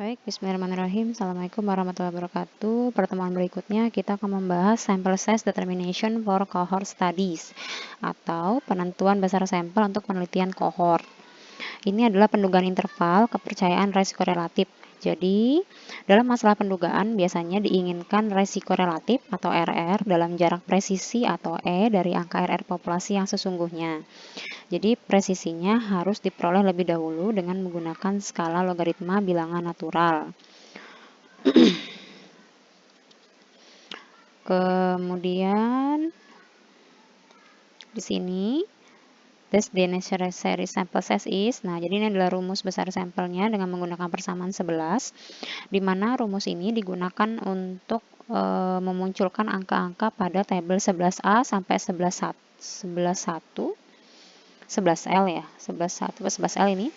Baik, bismillahirrahmanirrahim. Assalamualaikum warahmatullahi wabarakatuh. Pertemuan berikutnya kita akan membahas sample size determination for cohort studies atau penentuan besar sampel untuk penelitian kohort. Ini adalah pendugaan interval kepercayaan resiko relatif. Jadi, dalam masalah pendugaan biasanya diinginkan resiko relatif atau RR dalam jarak presisi atau E dari angka RR populasi yang sesungguhnya. Jadi presisinya harus diperoleh lebih dahulu dengan menggunakan skala logaritma bilangan natural. Kemudian di sini this the necessary sample size is. Nah, jadi ini adalah rumus besar sampelnya dengan menggunakan persamaan 11, di mana rumus ini digunakan untuk memunculkan angka-angka pada tabel 11A sampai 11L ya, 11L ini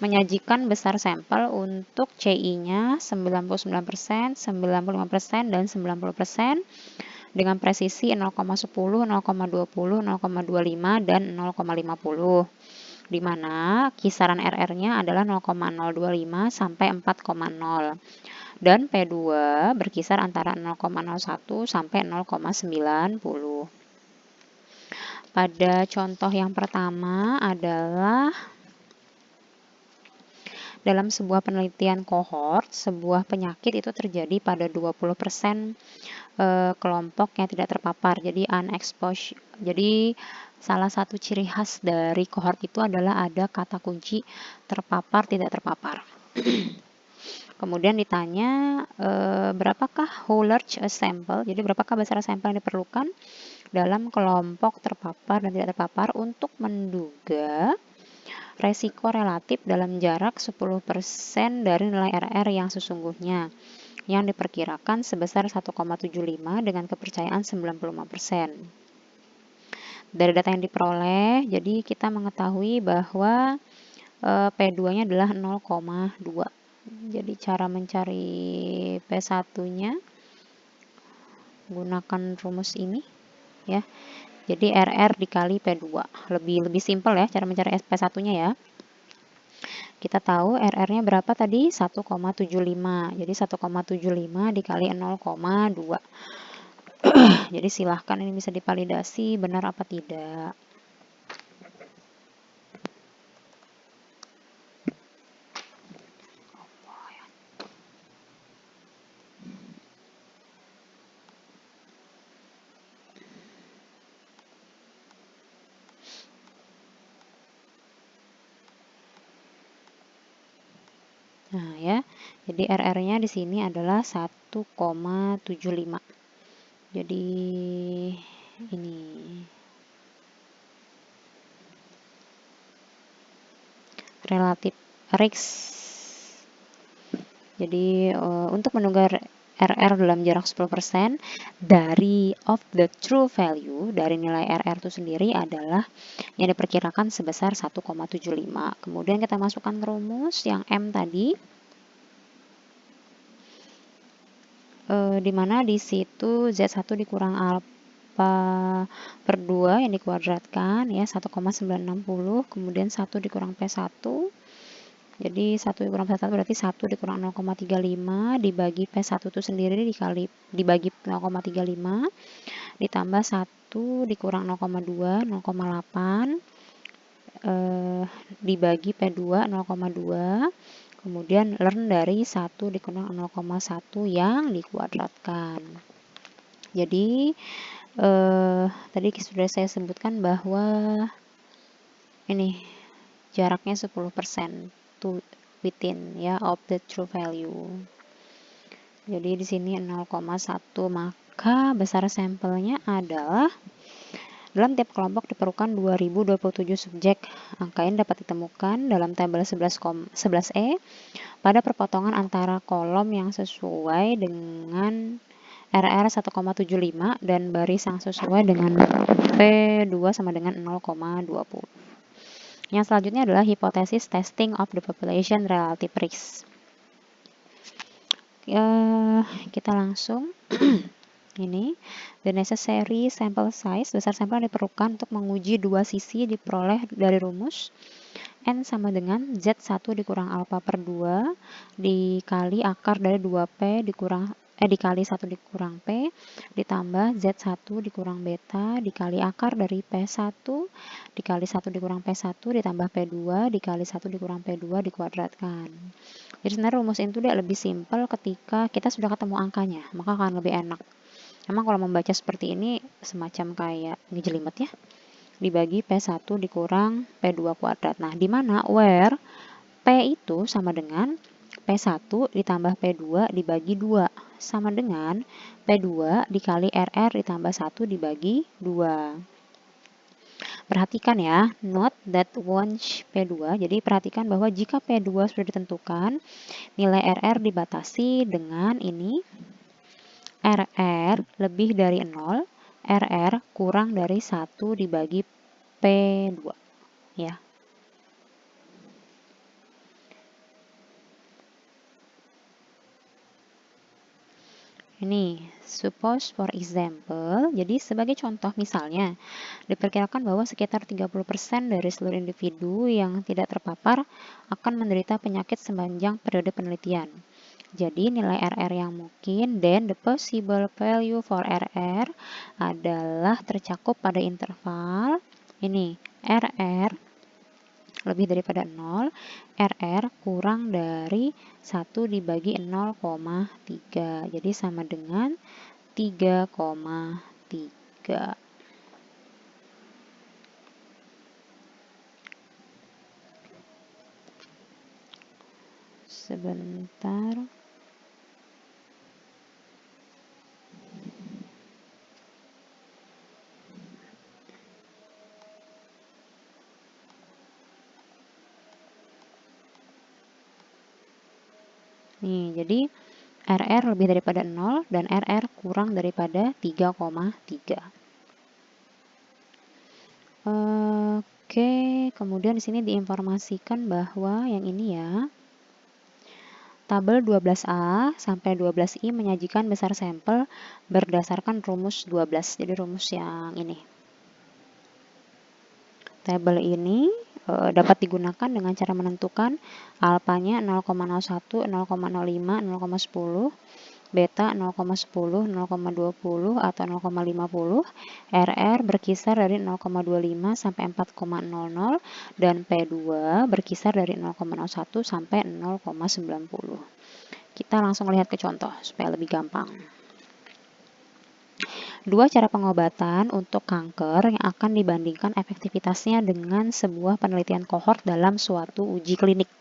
menyajikan besar sampel untuk CI-nya 99%, 95%, dan 90% dengan presisi 0,10, 0,20, 0,25, dan 0,50, di mana kisaran RR-nya adalah 0,025 sampai 4,0 dan P2 berkisar antara 0,01 sampai 0,90. Pada contoh yang pertama adalah dalam sebuah penelitian kohort, sebuah penyakit itu terjadi pada 20% kelompok yang tidak terpapar, jadi unexposed. Jadi salah satu ciri khas dari kohort itu adalah ada kata kunci terpapar tidak terpapar. Kemudian ditanya berapakah how large a sample, jadi berapakah besar sampel yang diperlukan dalam kelompok terpapar dan tidak terpapar untuk menduga resiko relatif dalam jarak 10% dari nilai RR yang sesungguhnya, yang diperkirakan sebesar 1,75 dengan kepercayaan 95%. Dari data yang diperoleh, jadi kita mengetahui bahwa P2-nya adalah 0,2. Jadi cara mencari P1-nya gunakan rumus ini ya. Jadi RR dikali P2. Lebih simpel ya cara mencari P1-nya ya. Kita tahu RR-nya berapa tadi? 1,75. Jadi 1,75 dikali 0,2. Jadi silahkan ini bisa divalidasi benar apa tidak. Nah ya, jadi RR-nya di sini adalah 1,75. Jadi ini relatif risk. Jadi untuk menduga RR dalam jarak 10% dari of the true value dari nilai RR itu sendiri adalah yang diperkirakan sebesar 1,75. Kemudian kita masukkan rumus yang M tadi, di mana di situ Z1 dikurang alfa per 2 yang dikuadratkan ya 1,960, kemudian 1 dikurang P1. Jadi 1 dikurang P1 berarti 1 dikurang 0,35 dibagi P1 itu sendiri dibagi 0,35 ditambah 1 dikurang 0,2, 0,8 dibagi P2 0,2, kemudian ln dari 1 dikurang 0,1 yang dikuadratkan. Jadi tadi sudah saya sebutkan bahwa ini jaraknya 10% to within ya of the true value. Jadi di sini 0,1, maka besar sampelnya adalah dalam tiap kelompok diperlukan 2027 subjek. Angka ini dapat ditemukan dalam tabel 11E pada perpotongan antara kolom yang sesuai dengan RR 1,75 dan baris yang sesuai dengan P2 sama dengan 0,20. Yang selanjutnya adalah hipotesis testing of the population relative risk. Kita langsung ini the necessary sample size, besar sampel yang diperlukan untuk menguji dua sisi diperoleh dari rumus N sama dengan Z1 dikurang alfa per 2 dikali akar dari 2P dikali 1 dikurang P ditambah Z1 dikurang beta dikali akar dari P1 dikali 1 dikurang P1 ditambah P2 dikali 1 dikurang P2 dikuadratkan. Jadi sebenarnya rumus itu lebih simpel ketika kita sudah ketemu angkanya, maka akan lebih enak. Emang kalau membaca seperti ini semacam kayak ngejelimet ya. Dibagi P1 dikurang P2 kuadrat. Nah, di mana where P itu sama dengan P1 ditambah P2 dibagi 2 sama dengan P2 dikali RR ditambah 1 dibagi 2. Perhatikan ya, note that once P2, jadi perhatikan bahwa jika P2 sudah ditentukan, nilai RR dibatasi dengan ini, RR lebih dari 0, RR kurang dari 1 dibagi P2 ya. Ini suppose for example, jadi sebagai contoh misalnya diperkirakan bahwa sekitar 30% dari seluruh individu yang tidak terpapar akan menderita penyakit sepanjang periode penelitian. Jadi nilai RR yang mungkin dan the possible value for RR adalah tercakup pada interval ini RR lebih daripada 0, RR kurang dari 1 dibagi 0,3. Jadi sama dengan 3,3. Sebentar. Nih, jadi RR lebih daripada 0 dan RR kurang daripada 3,3. Oke, kemudian di sini diinformasikan bahwa yang ini ya. Tabel 12A sampai 12I menyajikan besar sampel berdasarkan rumus 12. Jadi rumus yang ini. Tabel ini dapat digunakan dengan cara menentukan alfanya 0,01, 0,05, 0,10, beta 0,10, 0,20 atau 0,50, RR berkisar dari 0,25 sampai 4,00 dan P2 berkisar dari 0,01 sampai 0,90. Kita langsung lihat ke contoh supaya lebih gampang. Dua cara pengobatan untuk kanker yang akan dibandingkan efektivitasnya dengan sebuah penelitian kohort dalam suatu uji klinik.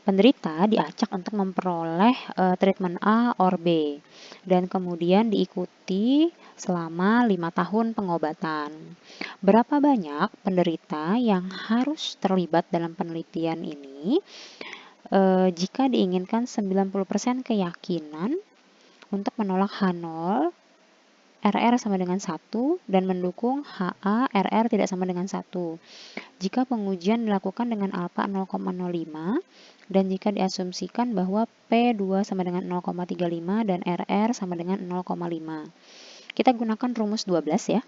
Penderita diacak untuk memperoleh treatment A or B dan kemudian diikuti selama 5 tahun pengobatan. Berapa banyak penderita yang harus terlibat dalam penelitian ini? Jika diinginkan 90% keyakinan untuk menolak H0, RR sama dengan 1 dan mendukung HA RR tidak sama dengan 1. Jika pengujian dilakukan dengan alfa 0,05 dan jika diasumsikan bahwa P2 sama dengan 0,35 dan RR sama dengan 0,5. Kita gunakan rumus 12 ya.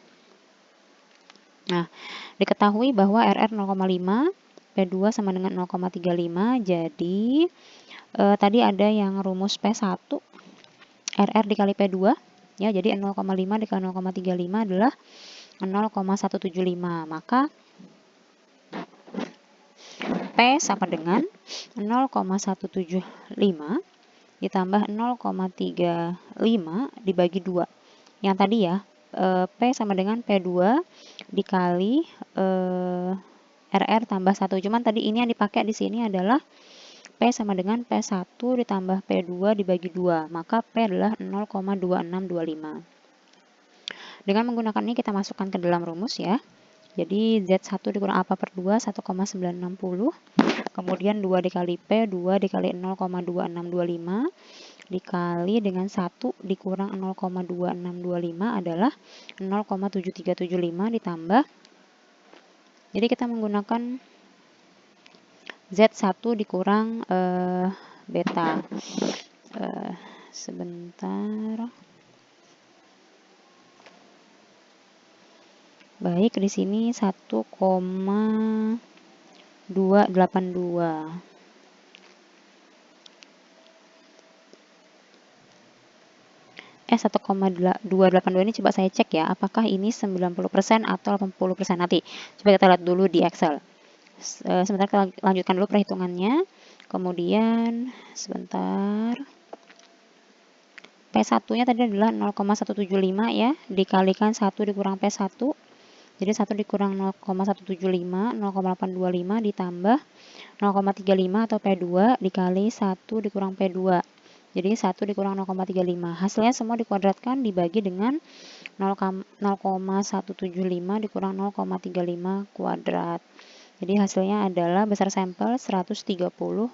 Nah, diketahui bahwa RR 0,5, P2 sama dengan 0,35, jadi tadi ada yang rumus P1, RR dikali P2. Ya, jadi 0,5 dikali 0,35 adalah 0,175. Maka P sama dengan 0,175 ditambah 0,35 dibagi 2. Yang tadi ya, P sama dengan P2 dikali RR tambah 1. Cuman tadi ini yang dipakai di sini adalah P sama dengan P1 ditambah P2 dibagi 2. Maka P adalah 0,2625. Dengan menggunakan ini kita masukkan ke dalam rumus ya. Jadi Z1 dikurang alfa per 2, 1,960. Kemudian 2 dikali P, 2 dikali 0,2625. Dikali dengan 1 dikurang 0,2625 adalah 0,7375 ditambah. Jadi kita menggunakan Z1 dikurang beta. Sebentar. Baik, di sini 1,7375 282. Eh, 1,282 ini coba saya cek ya, apakah ini 90% atau 80%. Nanti coba kita lihat dulu di Excel. Sebentar, kita lanjutkan dulu perhitungannya. Kemudian sebentar, P1-nya tadi adalah 0,175 ya, dikalikan 1 dikurang P1. Jadi 1 dikurang 0,175, 0,825 ditambah 0,35 atau P2 dikali 1 dikurang P2. Jadi 1 dikurang 0,35. Hasilnya semua dikuadratkan dibagi dengan 0,175 dikurang 0,35 kuadrat. Jadi hasilnya adalah besar sampel 130,79.